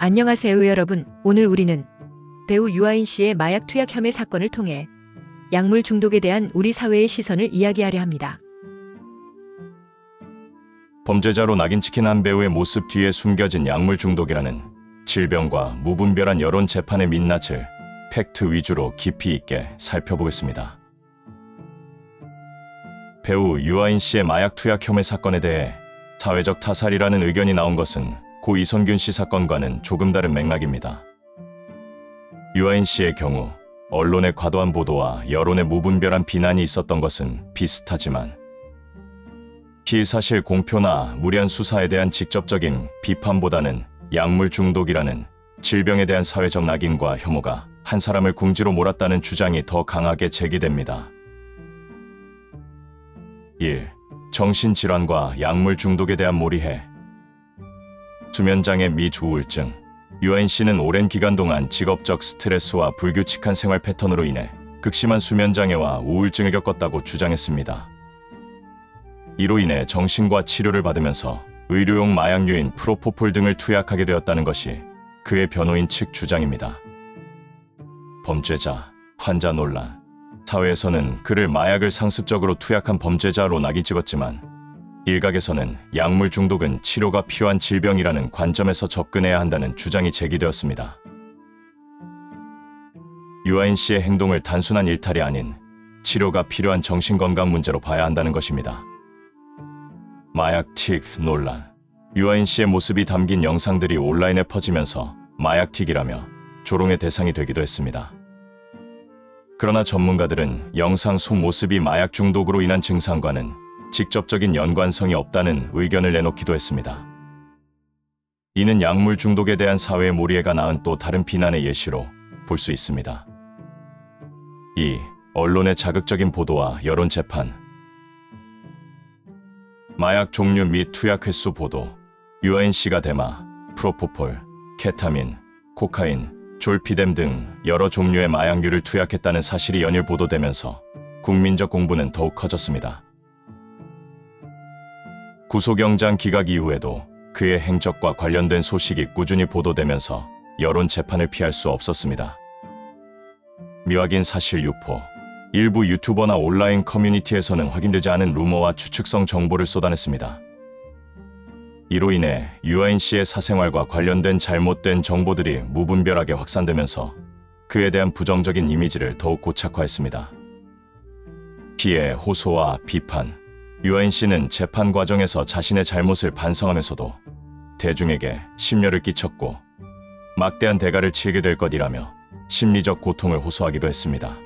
안녕하세요 여러분. 오늘 우리는 배우 유아인 씨의 마약 투약 혐의 사건을 통해 약물 중독에 대한 우리 사회의 시선을 이야기하려 합니다. 범죄자로 낙인 찍힌 한 배우의 모습 뒤에 숨겨진 약물 중독이라는 질병과 무분별한 여론 재판의 민낯을 팩트 위주로 깊이 있게 살펴보겠습니다. 배우 유아인 씨의 마약 투약 혐의 사건에 대해 사회적 타살이라는 의견이 나온 것은 고 이선균 씨 사건과는 조금 다른 맥락입니다. 유아인 씨의 경우 언론의 과도한 보도와 여론의 무분별한 비난이 있었던 것은 비슷하지만 피의사실 공표나 무리한 수사에 대한 직접적인 비판보다는 약물 중독이라는 질병에 대한 사회적 낙인과 혐오가 한 사람을 궁지로 몰았다는 주장이 더 강하게 제기됩니다. 1. 정신질환과 약물 중독에 대한 몰이해. 수면장애 및 우울증. 유아인 씨는 오랜 기간 동안 직업적 스트레스와 불규칙한 생활 패턴으로 인해 극심한 수면장애와 우울증을 겪었다고 주장했습니다. 이로 인해 정신과 치료를 받으면서 의료용 마약류인 프로포폴 등을 투약하게 되었다는 것이 그의 변호인 측 주장입니다. 범죄자, 환자 논란. 사회에서는 그를 마약을 상습적으로 투약한 범죄자로 낙인 찍었지만 일각에서는 약물 중독은 치료가 필요한 질병이라는 관점에서 접근해야 한다는 주장이 제기되었습니다. 유아인 씨의 행동을 단순한 일탈이 아닌 치료가 필요한 정신건강 문제로 봐야 한다는 것입니다. 마약 틱 논란. 유아인 씨의 모습이 담긴 영상들이 온라인에 퍼지면서 마약 틱이라며 조롱의 대상이 되기도 했습니다. 그러나 전문가들은 영상 속 모습이 마약 중독으로 인한 증상과는 직접적인 연관성이 없다는 의견을 내놓기도 했습니다. 이는 약물 중독에 대한 사회의 몰이해가 낳은 또 다른 비난의 예시로 볼 수 있습니다. 2. 언론의 자극적인 보도와 여론 재판. 마약 종류 및 투약 횟수 보도. 유아인 씨가 대마, 프로포폴, 케타민, 코카인, 졸피뎀 등 여러 종류의 마약류를 투약했다는 사실이 연일 보도되면서 국민적 공분은 더욱 커졌습니다. 구속영장 기각 이후에도 그의 행적과 관련된 소식이 꾸준히 보도되면서 여론 재판을 피할 수 없었습니다. 미확인 사실 유포. 일부 유튜버나 온라인 커뮤니티에서는 확인되지 않은 루머와 추측성 정보를 쏟아냈습니다. 이로 인해 유아인 씨의 사생활과 관련된 잘못된 정보들이 무분별하게 확산되면서 그에 대한 부정적인 이미지를 더욱 고착화했습니다. 피해, 호소와 비판. 유아인 씨는 재판 과정에서 자신의 잘못을 반성하면서도 대중에게 심려를 끼쳤고 막대한 대가를 치르게 될 것이라며 심리적 고통을 호소하기도 했습니다.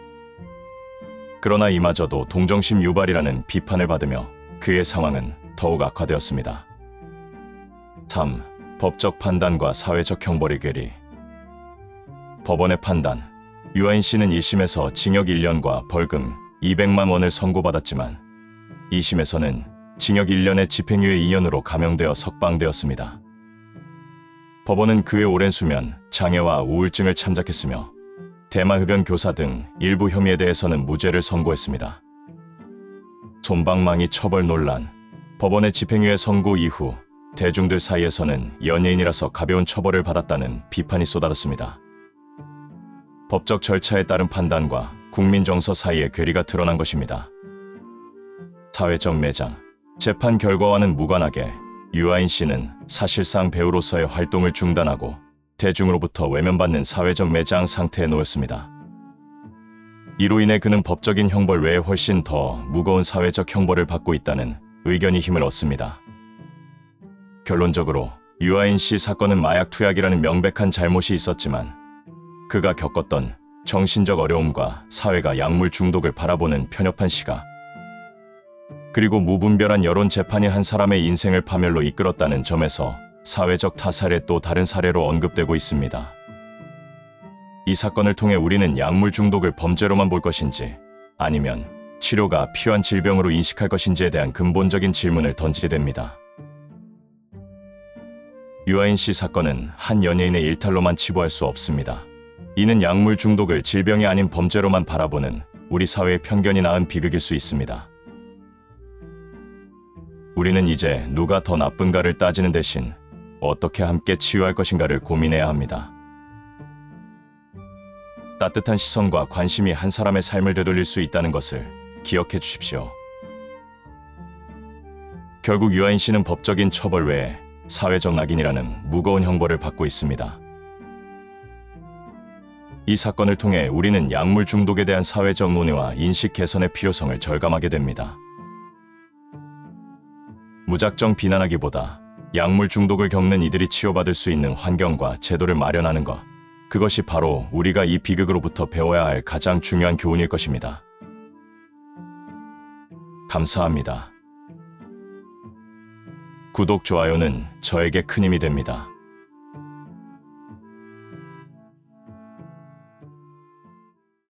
그러나 이마저도 동정심 유발이라는 비판을 받으며 그의 상황은 더욱 악화되었습니다. 3. 법적 판단과 사회적 형벌의 괴리. 법원의 판단. 유아인 씨는 1심에서 징역 1년과 벌금 200만 원을 선고받았지만 2심에서는 징역 1년의 집행유예 2년으로 감형되어 석방되었습니다. 법원은 그의 오랜 수면, 장애와 우울증을 참작했으며 대마흡연 교사 등 일부 혐의에 대해서는 무죄를 선고했습니다. 솜방망이 처벌 논란. 법원의 집행유예 선고 이후 대중들 사이에서는 연예인이라서 가벼운 처벌을 받았다는 비판이 쏟아졌습니다. 법적 절차에 따른 판단과 국민 정서 사이의 괴리가 드러난 것입니다. 사회적 매장. 재판 결과와는 무관하게 유아인 씨는 사실상 배우로서의 활동을 중단하고 대중으로부터 외면받는 사회적 매장 상태에 놓였습니다. 이로 인해 그는 법적인 형벌 외에 훨씬 더 무거운 사회적 형벌을 받고 있다는 의견이 힘을 얻습니다. 결론적으로 유아인 씨 사건은 마약 투약이라는 명백한 잘못이 있었지만 그가 겪었던 정신적 어려움과 사회가 약물 중독을 바라보는 편협한 시각, 그리고 무분별한 여론 재판이 한 사람의 인생을 파멸로 이끌었다는 점에서 사회적 타살의 또 다른 사례로 언급되고 있습니다. 이 사건을 통해 우리는 약물 중독을 범죄로만 볼 것인지 아니면 치료가 필요한 질병으로 인식할 것인지에 대한 근본적인 질문을 던지게 됩니다. 유아인 씨 사건은 한 연예인의 일탈로만 치부할 수 없습니다. 이는 약물 중독을 질병이 아닌 범죄로만 바라보는 우리 사회의 편견이 낳은 비극일 수 있습니다. 우리는 이제 누가 더 나쁜가를 따지는 대신 어떻게 함께 치유할 것인가를 고민해야 합니다. 따뜻한 시선과 관심이 한 사람의 삶을 되돌릴 수 있다는 것을 기억해 주십시오. 결국 유아인 씨는 법적인 처벌 외에 사회적 낙인이라는 무거운 형벌을 받고 있습니다. 이 사건을 통해 우리는 약물 중독에 대한 사회적 논의와 인식 개선의 필요성을 절감하게 됩니다. 무작정 비난하기보다 약물 중독을 겪는 이들이 치료받을 수 있는 환경과 제도를 마련하는 것, 그것이 바로 우리가 이 비극으로부터 배워야 할 가장 중요한 교훈일 것입니다. 감사합니다. 구독, 좋아요는 저에게 큰 힘이 됩니다.